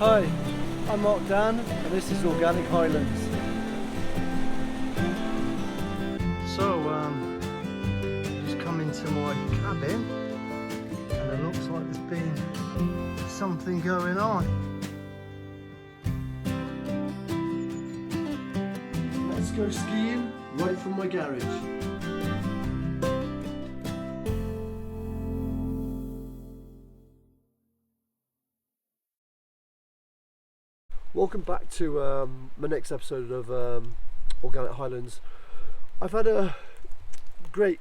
Hi, I'm Mark Dan and this is Organic Highlands. So, just come into my cabin and it looks like there's been something going on. Let's go skiing right from my garage. Welcome back to my next episode of Organic Highlands. I've had a great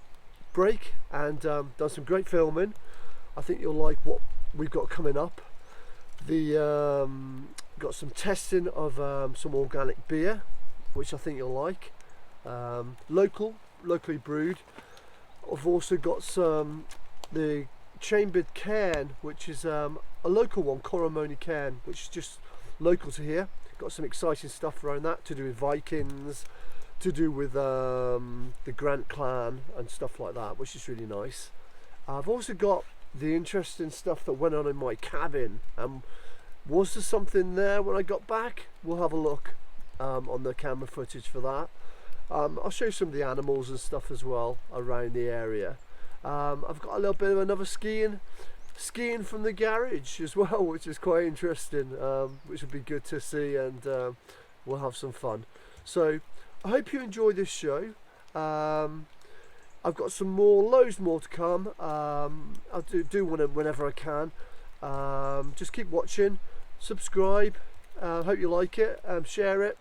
break and done some great filming. I think you'll like what we've got coming up. Got some testing of some organic beer, which I think you'll like. Locally brewed. I've also got the chambered cairn, which is a local one, Coromoni cairn, which is just local to here. Got some exciting stuff around that to do with Vikings, to do with the Grant clan and stuff like that, which is really nice. I've also got the interesting stuff that went on in my cabin. Was there something there when I got back? We'll have a look on the camera footage for that. I'll show you some of the animals and stuff as well around the area. I've got a little bit of another skiing from the garage as well, which is quite interesting, which would be good to see, and we'll have some fun. So I hope you enjoy this show. I've got loads more to come. I'll do one whenever I can. Just keep watching, subscribe, hope you like it, share it,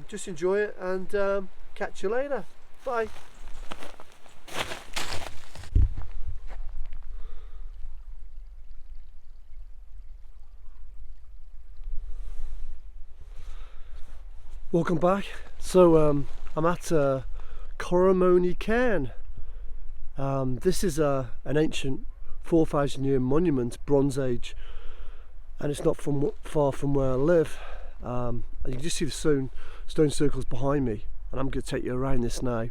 just enjoy it, and catch you later. Bye. Welcome back. So I'm at Coromoni cairn. This is an ancient 4,000 year monument, Bronze Age, and it's not far from where I live. And you can just see the stone circles behind me, and I'm going to take you around this now.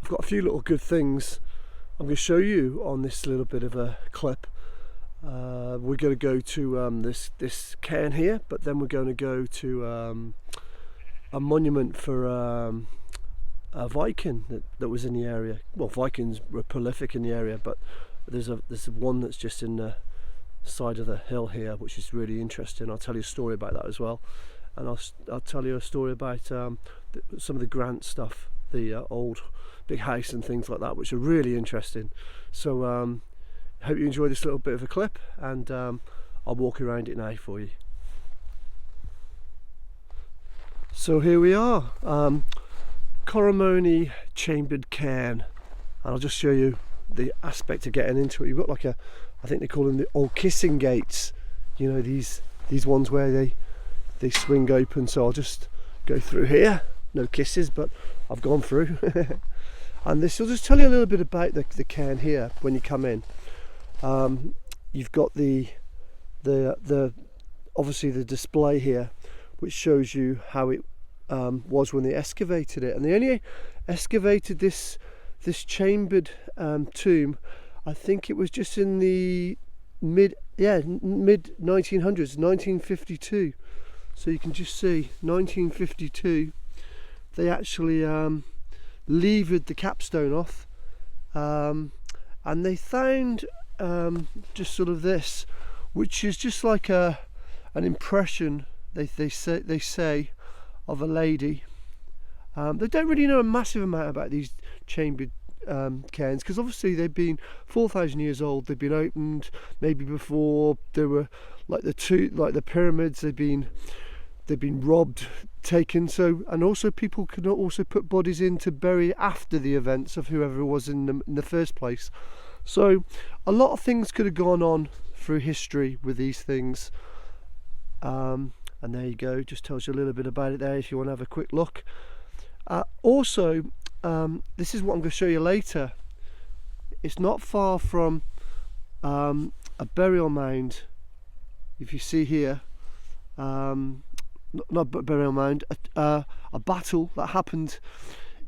I've got a few little good things I'm going to show you on this little bit of a clip. We're going to go to this cairn here, but then we're going to go to a monument for a Viking that was in the area. Well, Vikings were prolific in the area, but there's one that's just in the side of the hill here, which is really interesting. I'll tell you a story about that as well, and I'll tell you a story about some of the Grant stuff, the old big house and things like that, which are really interesting. So I hope you enjoy this little bit of a clip, and I'll walk around it now for you. So here we are, Coromoni chambered cairn, and I'll just show you the aspect of getting into it. You've got like I think they call them the old kissing gates, you know, these ones where they swing open. So I'll just go through here, no kisses, but I've gone through. And this will just tell you a little bit about the cairn here when you come in. You've got the obviously the display here, which shows you how it was when they excavated it, and they only excavated this chambered tomb. I think it was just in the mid 1900s, 1952. So you can just see 1952. They actually levered the capstone off, and they found just sort of this, which is just like an impression. They say of a lady. They don't really know a massive amount about these chambered cairns, because obviously they've been 4,000 years old. They've been opened maybe before there were like the pyramids. They've been robbed, taken. So, and also people could also put bodies in to bury after the events of whoever was in the first place. So a lot of things could have gone on through history with these things. And there you go, just tells you a little bit about it there if you want to have a quick look. Also, this is what I'm going to show you later. It's not far from a burial mound. If you see here, not a burial mound, a battle that happened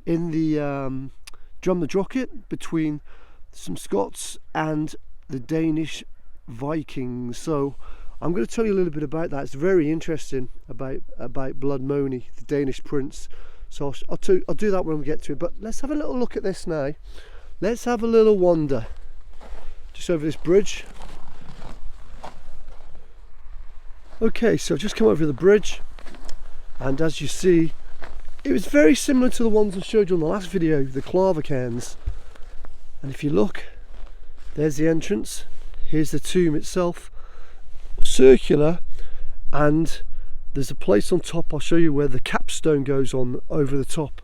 in the Drumnadrochit between some Scots and the Danish Vikings. So I'm going to tell you a little bit about that. It's very interesting about Blood Moni, the Danish prince. So I'll do that when we get to it. But let's have a little look at this now. Let's have a little wander just over this bridge. Okay, so I've just come over the bridge, and as you see, it was very similar to the ones I showed you on the last video, the clava cairns. And if you look, there's the entrance, here's the tomb itself, circular, and there's a place on top, I'll show you, where the capstone goes on over the top,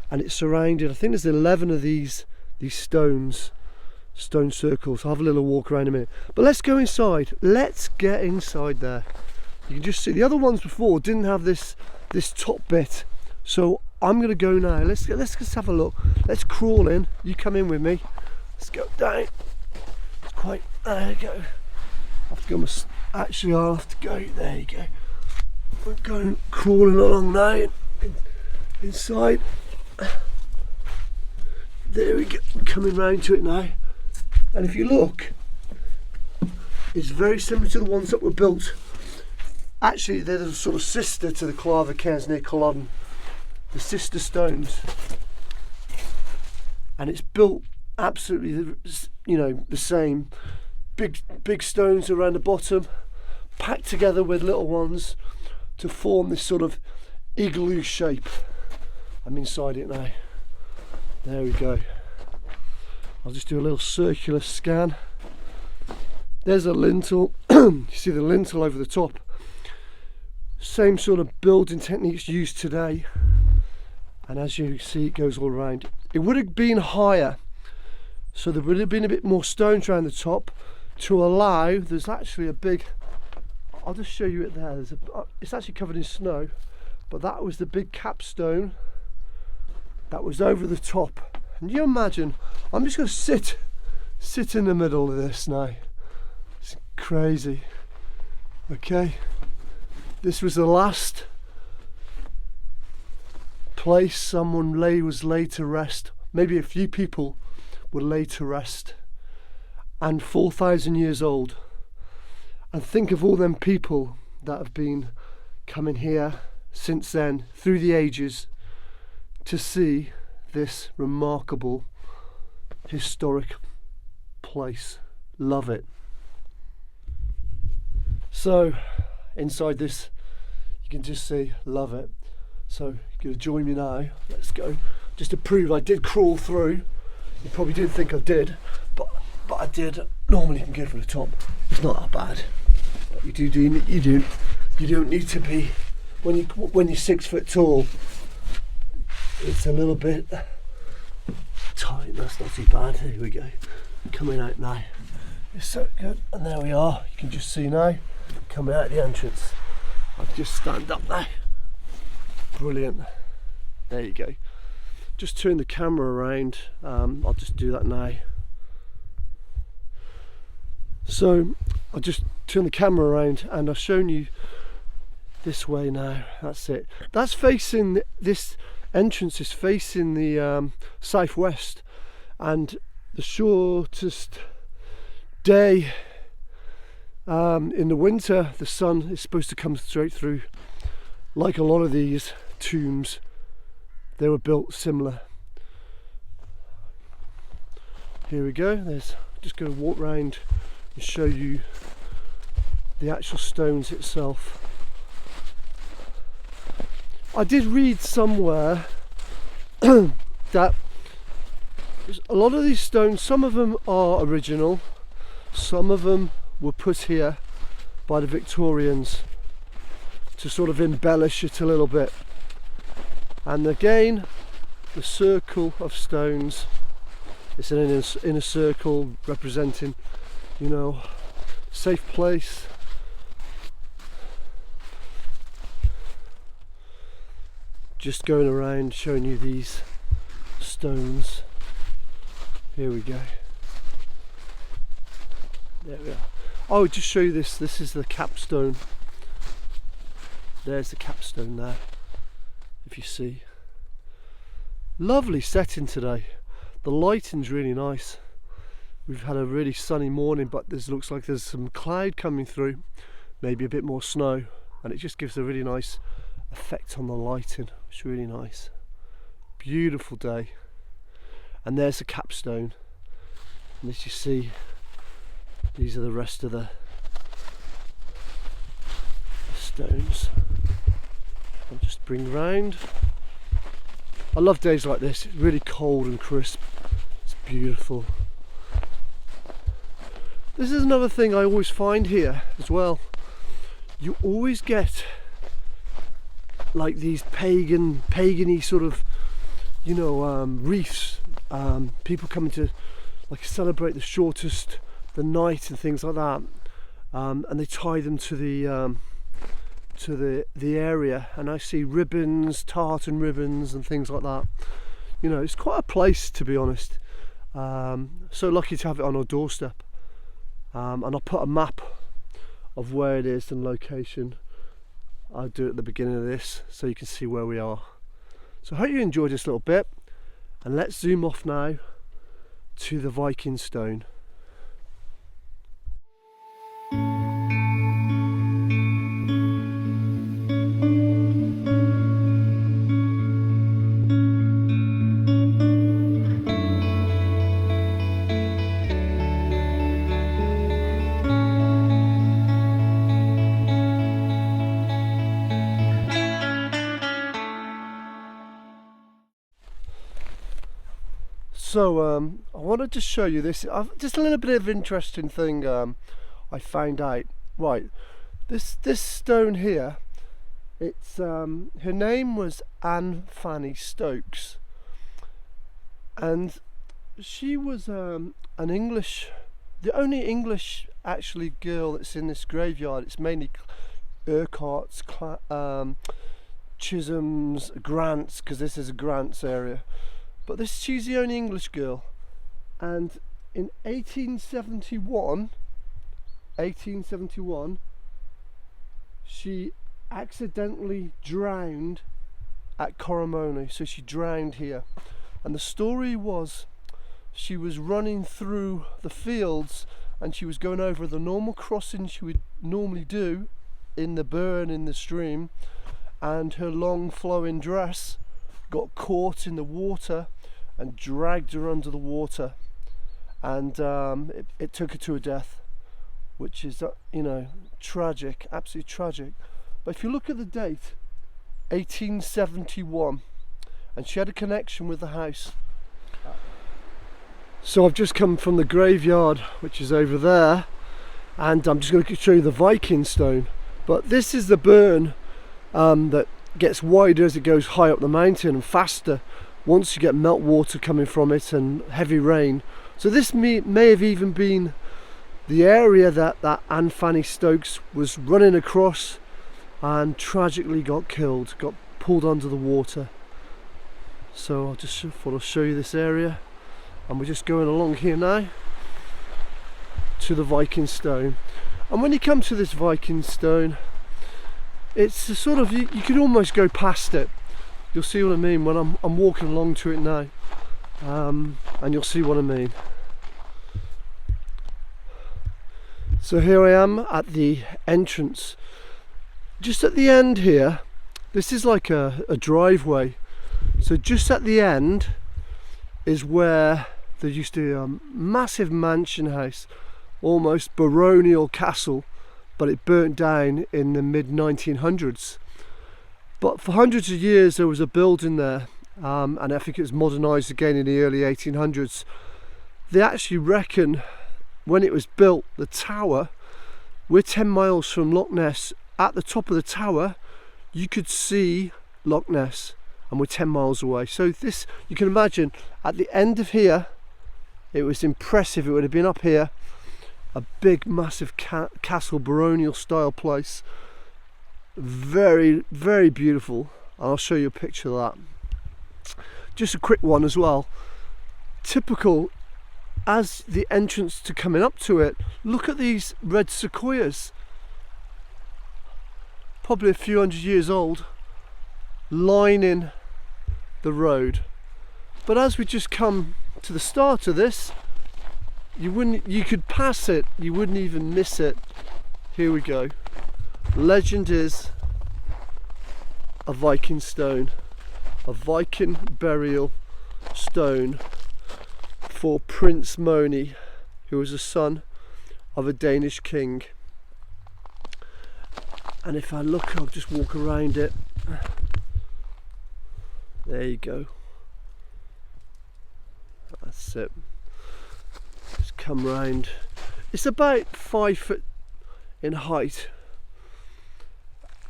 and it's surrounded, I think there's 11 of these stone circles. I'll have a little walk around in a minute, but let's go inside. Let's get inside there. You can just see the other ones before didn't have this top bit, so I'm gonna go now. Let's just have a look. Let's crawl in. You come in with me. Let's go down. It's quite, there you go. I have to go, actually I'll have to go, there you go. I'm going crawling along now inside. There we go, I'm coming round to it now. And if you look, it's very similar to the ones that were built. Actually, they're the sort of sister to the clava cairns near Culloden, the sister stones. And it's built absolutely, you know, the same. Big stones around the bottom, packed together with little ones to form this sort of igloo shape. I'm inside it now. There we go. I'll just do a little circular scan. There's a lintel. You see the lintel over the top. Same sort of building techniques used today. And as you see, it goes all around. It would have been higher, so there would have been a bit more stones around the top to allow, there's actually a big, I'll just show you it there. It's actually covered in snow, but that was the big capstone that was over the top. And you imagine, I'm just going to sit in the middle of this now. It's crazy. Okay, this was the last place someone was laid to rest. Maybe a few people were laid to rest, and 4,000 years old. And think of all them people that have been coming here since then, through the ages, to see this remarkable historic place. Love it. So inside this, you can just see, love it. So you're going to join me now. Let's go. Just to prove I did crawl through. You probably didn't think I did, but I did. Normally you can go from the top. It's not that bad. But you don't need to be, when you're 6 foot tall, it's a little bit tight. That's not too bad. Here we go. Coming out now. It's so good. And there we are. You can just see now, coming out of the entrance. I'll just stand up now. Brilliant. There you go. Just turn the camera around. I'll just do that now. So I'll just turn the camera around, and I've shown you this way now. That's it. That's facing, this entrance is facing the southwest, and the shortest day in the winter, the sun is supposed to come straight through. Like a lot of these tombs, they were built similar. Here we go. There's, just going to walk round and show you the actual stones itself. I did read somewhere that a lot of these stones, some of them are original, some of them were put here by the Victorians to sort of embellish it a little bit. And again, the circle of stones, it's in a circle representing, you know, safe place. Just going around showing you these stones. Here we go. There we are. Oh, just show you this. This is the capstone. There's the capstone there, if you see. Lovely setting today. The lighting's really nice. We've had a really sunny morning, but this looks like there's some cloud coming through. maybe a bit more snow, and it just gives a really nice effect on the lighting. It's really nice. Beautiful day. And there's the capstone, and as you see, these are the rest of the stones. I'll just bring round. I love days like this. It's really cold and crisp. It's beautiful. This is another thing I always find here as well. You always get like these pagan-y sort of, you know, reefs. People coming to like celebrate the night and things like that, and they tie them to the area, and I see ribbons, tartan ribbons and things like that. You know, it's quite a place, to be honest. So lucky to have it on our doorstep. And I'll put a map of where it is and location. I'll do it at the beginning of this so you can see where we are. So I hope you enjoyed this little bit, and let's zoom off now to the Viking stone. So I wanted to show you this, just a little bit of interesting thing I found out. Right, this stone here, it's her name was Anne Fanny Stokes, and she was the only English actually girl that's in this graveyard. It's mainly Urquharts, Chisholms, Grants, because this is a Grants area. But she's the only English girl, and in 1871, she accidentally drowned at Coromony. So she drowned here, and the story was she was running through the fields and she was going over the normal crossing she would normally do in the burn in the stream, and her long flowing dress got caught in the water and dragged her under the water, and it took her to her death, which is you know, tragic, absolutely tragic. But if you look at the date, 1871, and she had a connection with the house. So I've just come from the graveyard, which is over there, and I'm just going to show you the Viking stone. But this is the burn that gets wider as it goes high up the mountain, and faster once you get meltwater coming from it and heavy rain. So this may have even been the area that Anne Fanny Stokes was running across and tragically got killed, got pulled under the water. So I'll just thought I'll show you this area, and we're just going along here now to the Viking stone. And when you come to this Viking stone, it's a sort of, you could almost go past it. You'll see what I mean when I'm walking along to it now, and you'll see what I mean. So here I am at the entrance. Just at the end here, this is like a driveway. So just at the end is where there used to be a massive mansion house, almost baronial castle, but it burnt down in the mid-1900s. But for hundreds of years there was a building there, and I think it was modernised again in the early 1800s. They actually reckon when it was built, the tower, we're 10 miles from Loch Ness. At the top of the tower you could see Loch Ness, and we're 10 miles away. So this, you can imagine, at the end of here, it was impressive. It would have been up here, a big massive castle, baronial style place. Very, very beautiful. I'll show you a picture of that. Just a quick one as well. Typical, as the entrance to coming up to it, look at these red sequoias, probably a few hundred years old, lining the road. But as we just come to the start of this, you could pass it, you wouldn't even miss it. Here we go. Legend is a Viking stone, a Viking burial stone for Prince Moni, who was a son of a Danish king. And if I look, I'll just walk around it. There you go. That's it. Just come round. It's about 5 foot in height,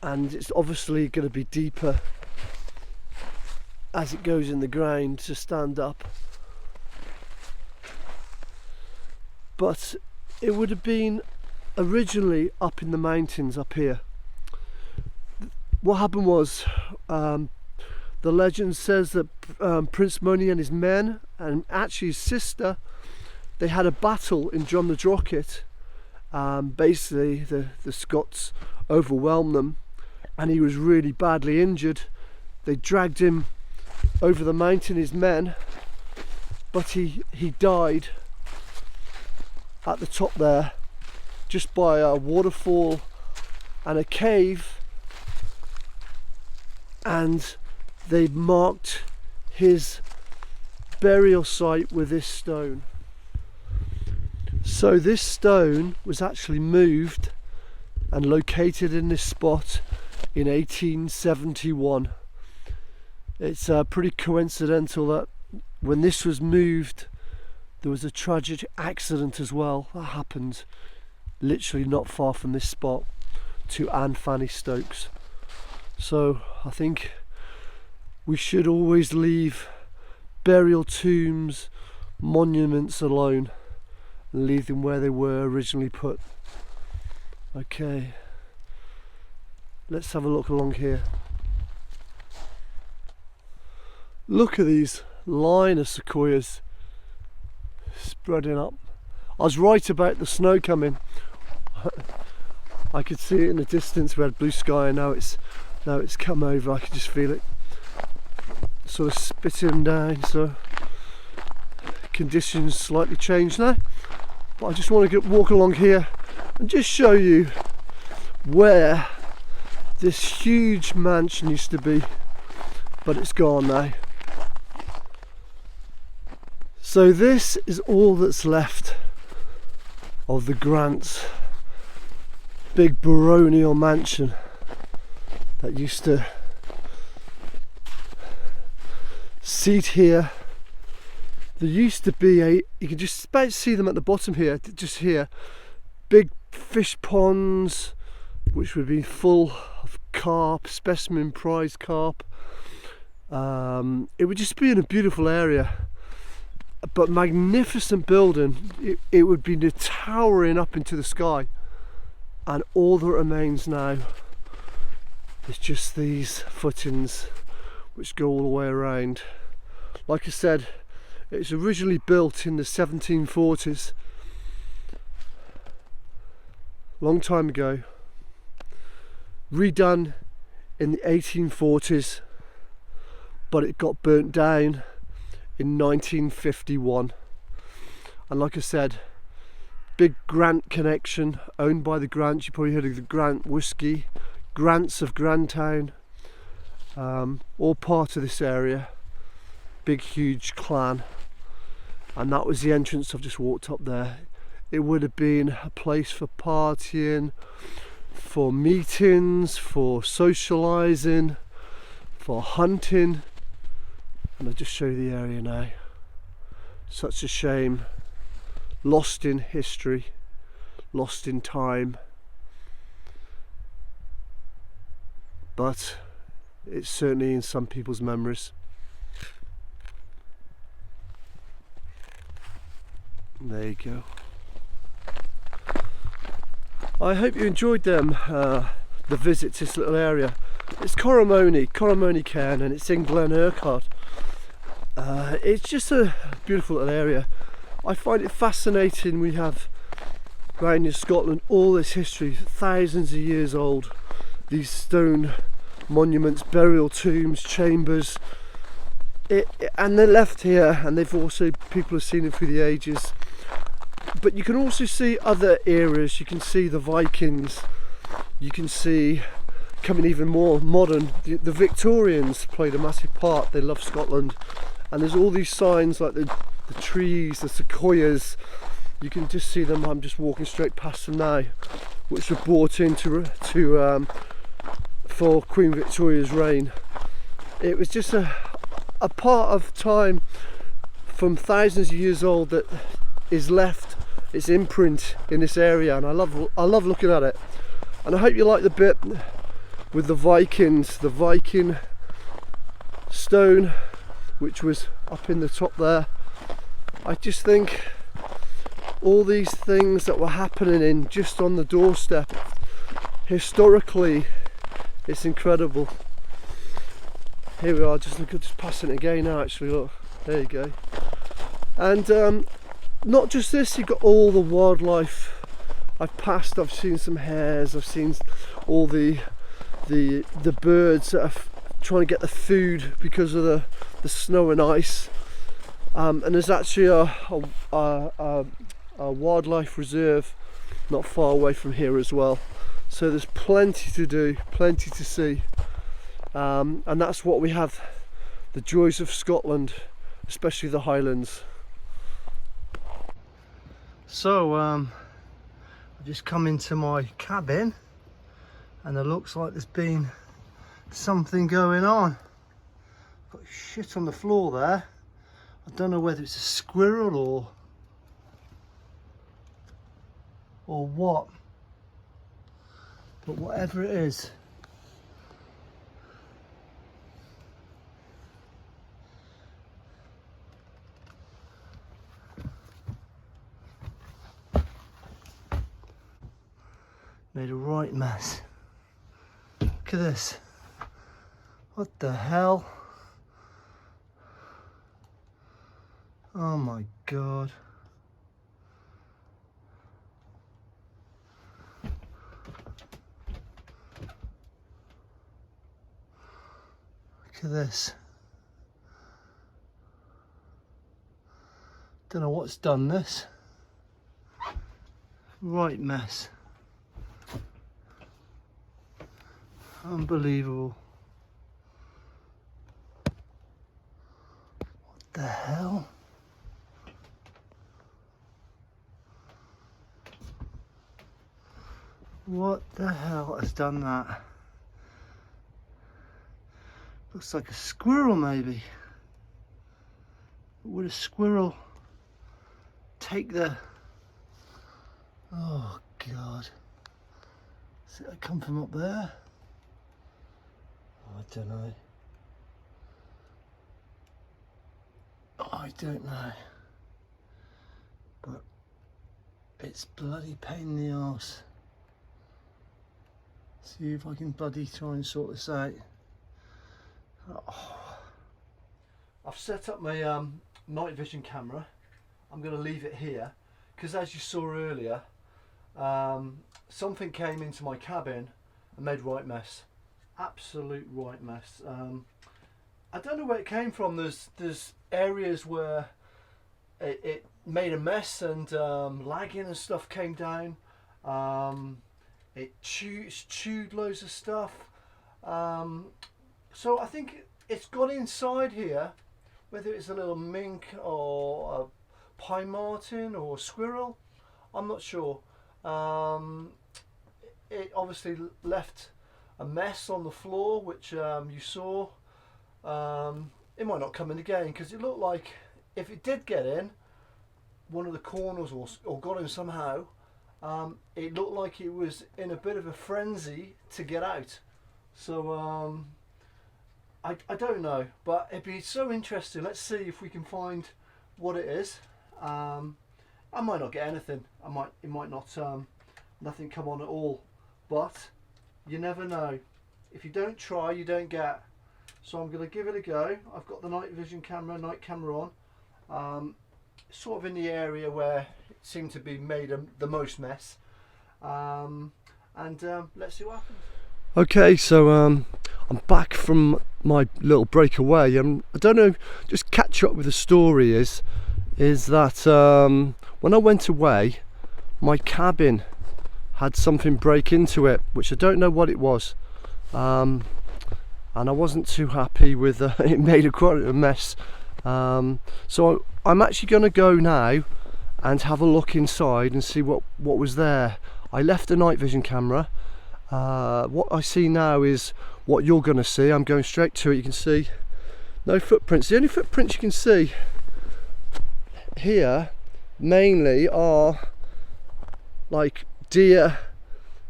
and it's obviously going to be deeper as it goes in the ground to stand up. But it would have been originally up in the mountains up here. What happened was, the legend says that Prince Moni and his men, and actually his sister, they had a battle in Drumnadrochit. Basically the Scots overwhelmed them and he was really badly injured. They dragged him over the mountain, his men, but he died at the top there, just by a waterfall and a cave, and they marked his burial site with this stone. So this stone was actually moved and located in this spot in 1871. It's pretty coincidental that when this was moved, there was a tragic accident as well that happened literally not far from this spot to Anne Fanny Stokes. So I think we should always leave burial tombs, monuments alone, and leave them where they were originally put. Okay, let's have a look along here. Look at these line of sequoias spreading up. I was right about the snow coming. I could see it in the distance. We had blue sky, and now it's come over. I can just feel it sort of spitting down. So conditions slightly changed now, but I just want to walk along here and just show you where this huge mansion used to be, but it's gone now. So this is all that's left of the Grants' big baronial mansion that used to seat here. There used to be you can just about see them at the bottom here, just here, big fish ponds which would be full of carp, specimen prize carp. It would just be in a beautiful area, but magnificent building. It would be towering up into the sky, and all that remains now is just these footings which go all the way around. Like I said, it was originally built in the 1740s, long time ago, redone in the 1840s, but it got burnt down in 1951. And like I said, big Grant connection, owned by the Grants. You probably heard of the Grant whiskey, Grants of Grantown, all part of this area, big huge clan. And that was the entrance. I've just walked up there. It would have been a place for partying, for meetings, for socialising, for hunting. And I'll just show you the area now. Such a shame. Lost in history, lost in time. But it's certainly in some people's memories. There you go. I hope you enjoyed the visit to this little area. It's Coromony Cairn, and it's in Glen Urquhart. It's just a beautiful little area. I find it fascinating. We have around in Scotland all this history, thousands of years old. These stone monuments, burial tombs, chambers, and they're left here, and they've also, people have seen it through the ages. But you can also see other eras. You can see the Vikings, you can see coming even more modern. The Victorians played a massive part. They love Scotland, and there's all these signs like the trees, the sequoias. You can just see them. I'm just walking straight past them now, which were brought in for Queen Victoria's reign. It was just a part of time from thousands of years old that is left its imprint in this area, and I love looking at it. And I hope you like the bit with the Vikings, the Viking stone, which was up in the top there. I just think all these things that were happening in just on the doorstep, historically, it's incredible. Here we are, just passing it again now actually, look, there you go. And not just this, you've got all the wildlife. I've passed, I've seen some hares, I've seen all the birds that are trying to get the food because of the snow and ice. And there's actually a wildlife reserve not far away from here as well. So there's plenty to do, plenty to see. And that's what we have, the joys of Scotland, especially the Highlands. So I've just come into my cabin, and it looks like there's been something going on. Got shit on the floor there. I don't know whether it's a squirrel or what, but whatever it is, made a right mess. Look at this. What the hell? Oh my god. Look at this. Don't know what's done this. Right mess. Unbelievable. What the hell? What the hell has done that? Looks like a squirrel maybe. Would a squirrel take the... Oh god. Does it come from up there? I don't know. I don't know. But it's bloody pain in the arse. See if I can bloody try and sort this out. Oh. I've set up my night vision camera. I'm going to leave it here because, as you saw earlier, something came into my cabin and made right mess. Absolute right mess. I don't know where it came from. There's areas where it made a mess, and lagging and stuff came down. It chewed loads of stuff. So I think it's got inside here, whether it's a little mink or a pine marten or a squirrel, I'm not sure. It obviously left a mess on the floor, which you saw. It might not come in again, because it looked like if it did get in one of the corners or got in somehow, it looked like it was in a bit of a frenzy to get out. So I don't know, but it'd be so interesting. Let's see if we can find what it is. I might not get anything. It might not nothing come on at all, but you never know. If you don't try, you don't get. So I'm going to give it a go. I've got the night vision camera, night camera on, sort of in the area where it seemed to be made the most mess, and let's see what happens. Okay, so I'm back from my little breakaway. I don't know, just catch up with the story is that when I went away, my cabin had something break into it, which I don't know what it was, and I wasn't too happy with it. Made quite a mess, so I'm actually going to go now and have a look inside and see what was there. I left the night vision camera. What I see now is what you're going to see. I'm going straight to it. You can see no footprints. The only footprints you can see here mainly are like deer,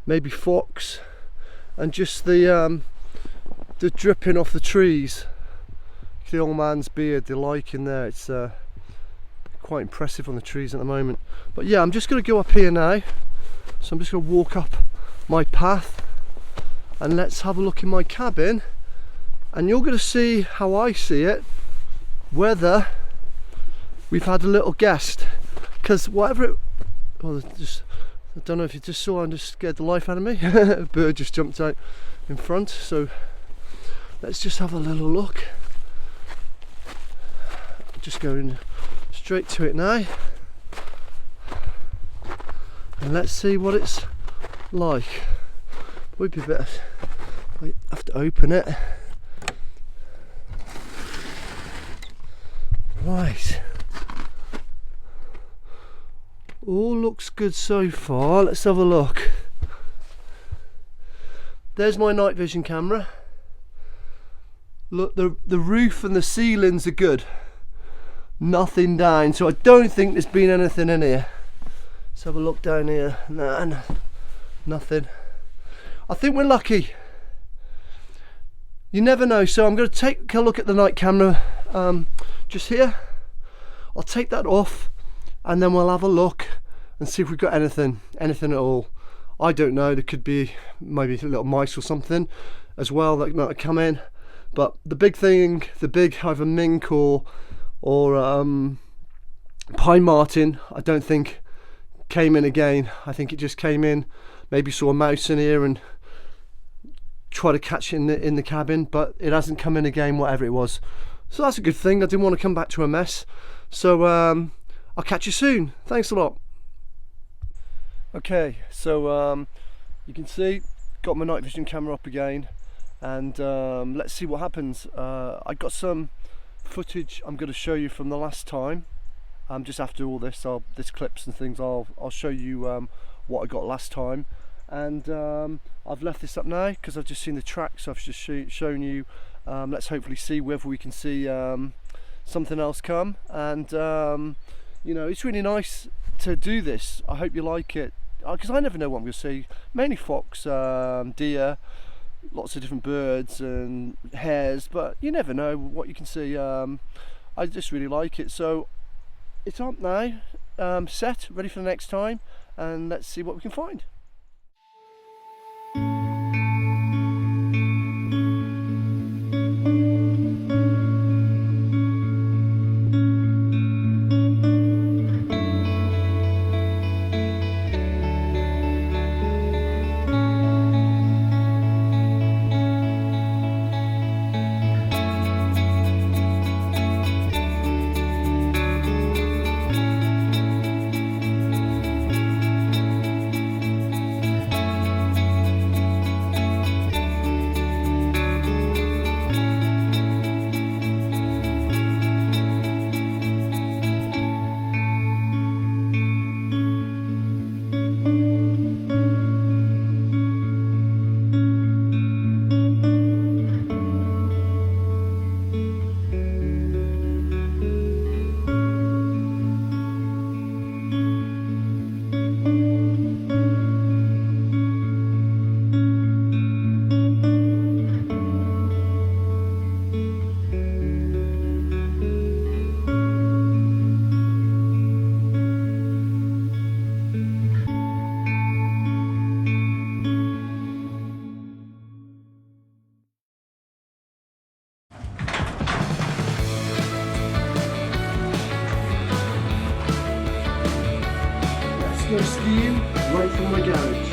maybe fox, and just the dripping off the trees. The old man's beard, the lichen there, it's quite impressive on the trees at the moment. But yeah, I'm just going to go up here now, so I'm just going to walk up my path and let's have a look in my cabin, and you're going to see how I see it, whether we've had a little guest, because whatever it, well, just, I don't know if you just saw, I just scared the life out of me. A bird just jumped out in front, so let's just have a little look. Just going straight to it now, and let's see what it's like. Would be better. I have to open it. Right. All looks good so far. Let's have a look. There's my night vision camera. Look, the roof and the ceilings are good. Nothing down, so I don't think there's been anything in here. Let's have a look down here. Nah, nothing. I think we're lucky. You never know, so I'm going to take a look at the night camera just here. I'll take that off and then we'll have a look and see if we've got anything at all. I don't know, there could be maybe a little mice or something as well that might come in, but the big thing, either mink or pine marten, I don't think came in again. I think it just came in, maybe saw a mouse in here and try to catch it in the cabin, but it hasn't come in again, whatever it was. So that's a good thing. I didn't want to come back to a mess. So I'll catch you soon. Thanks a lot. Okay, so you can see, got my night vision camera up again, and let's see what happens. I got some footage I'm going to show you from the last time. Just after all this, this clips and things, I'll show you what I got last time. And I've left this up now because I've just seen the tracks. I've just shown you. Let's hopefully see whether we can see something else come. And you know, it's really nice to do this. I hope you like it, because I never know what I'm going to see. Mainly fox, deer, lots of different birds and hares, but you never know what you can see. I just really like it. So it's up now, set, ready for the next time, and let's see what we can find. Go skiing right from my garage.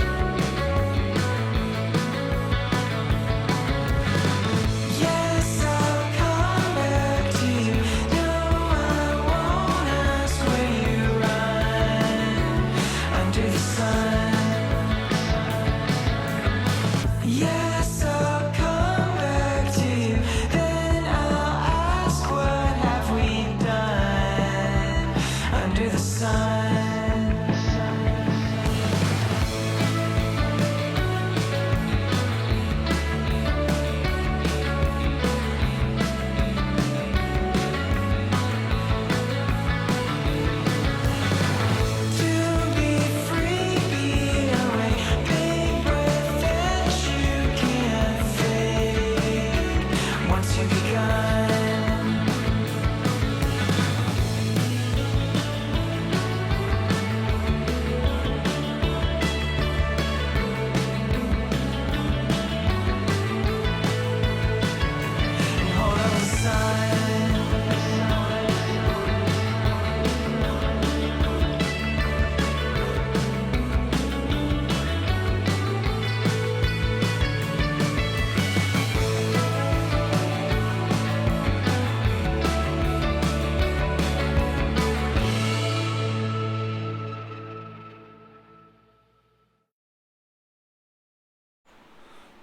Yes, I'll come back to you. No, I won't ask where you run under the sun.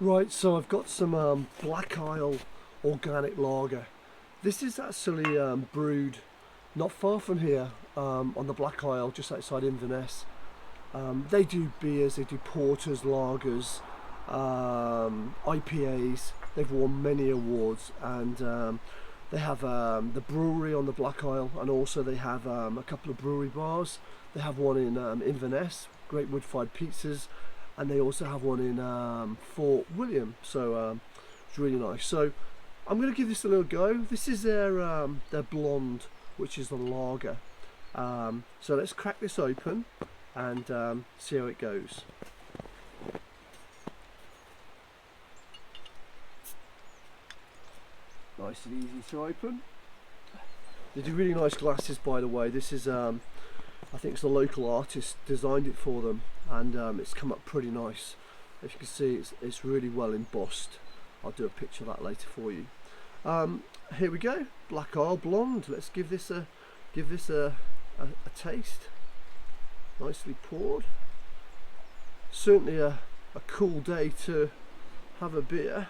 Right, so I've got some Black Isle organic lager. This is actually brewed not far from here on the Black Isle, just outside Inverness. They do beers, they do porters, lagers, IPAs. They've won many awards, and they have the brewery on the Black Isle, and also they have a couple of brewery bars. They have one in Inverness, great wood-fired pizzas, and they also have one in Fort William, so it's really nice. So I'm going to give this a little go. This is their blonde, which is the lager. So let's crack this open and see how it goes. Nice and easy to open. They do really nice glasses, by the way. This is I think it's a local artist designed it for them, and it's come up pretty nice. If you can see, it's really well embossed. I'll do a picture of that later for you. Here we go, Black Isle Blonde. Let's give this a taste. Nicely poured. Certainly a cool day to have a beer.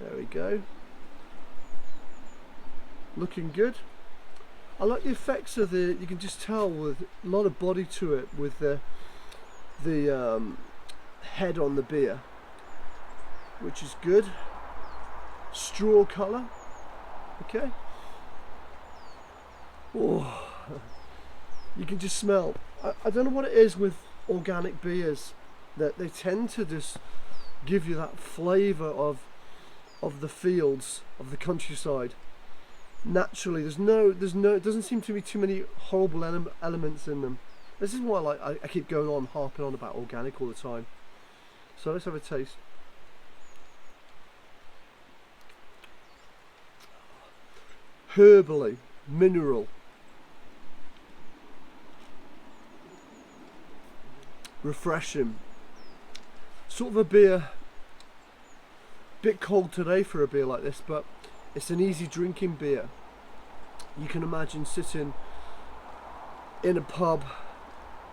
There we go. Looking good. I like the effects of the, you can just tell with a lot of body to it, with the head on the beer, which is good. Straw colour. Okay. Oh, you can just smell. I don't know what it is with organic beers, that they tend to just give you that flavour of the fields, of the countryside. Naturally, it doesn't seem to be too many horrible elements in them. This is why I keep going on, harping on about organic all the time. So let's have a taste. Herbally, mineral, refreshing. Sort of a beer, bit cold today for a beer like this, but it's an easy drinking beer. You can imagine sitting in a pub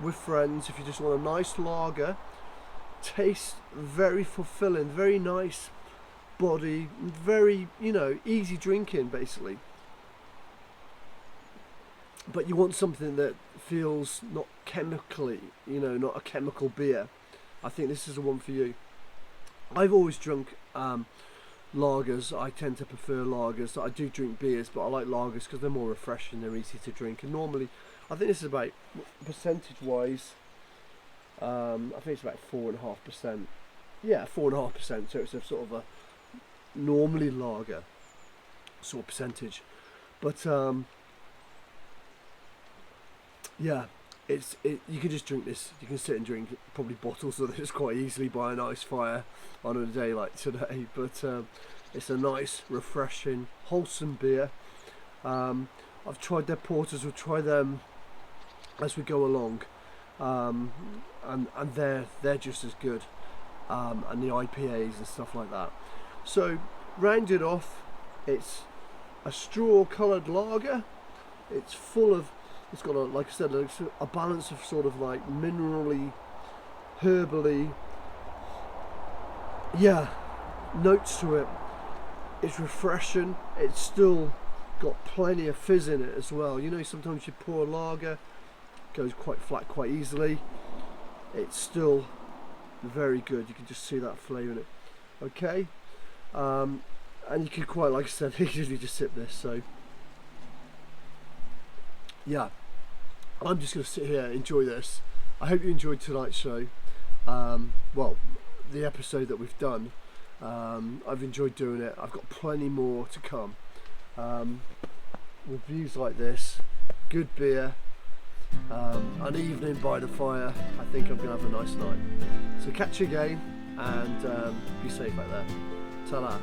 with friends if you just want a nice lager. Tastes very fulfilling, very nice body, very, easy drinking basically. But you want something that feels not chemically, not a chemical beer. I think this is the one for you. I've always drunk lagers. I tend to prefer lagers. I do drink beers, but I like lagers because they're more refreshing, they're easy to drink, and normally, I think this is about, percentage wise, I think it's about 4.5%. Yeah, 4.5%, so it's a sort of a normally lager sort of percentage. But yeah, you can just drink this. You can sit and drink probably bottles of this quite easily by a nice fire on a day like today. But it's a nice, refreshing, wholesome beer. I've tried their porters. We'll try them as we go along, and they're just as good. And the IPAs and stuff like that. So rounded off, it's a straw-coloured lager. It's full of. It's got, like I said, a balance of sort of like minerally, herbally, notes to it. It's refreshing. It's still got plenty of fizz in it as well. Sometimes you pour a lager, it goes quite flat quite easily. It's still very good. You can just see that flavour in it. Okay, and you can quite, like I said, easily just sip this. So yeah. I'm just going to sit here and enjoy this. I hope you enjoyed tonight's show. Well, the episode that we've done. I've enjoyed doing it. I've got plenty more to come. Reviews like this, good beer, an evening by the fire. I think I'm going to have a nice night. So catch you again, and be safe out there. Ta-ra.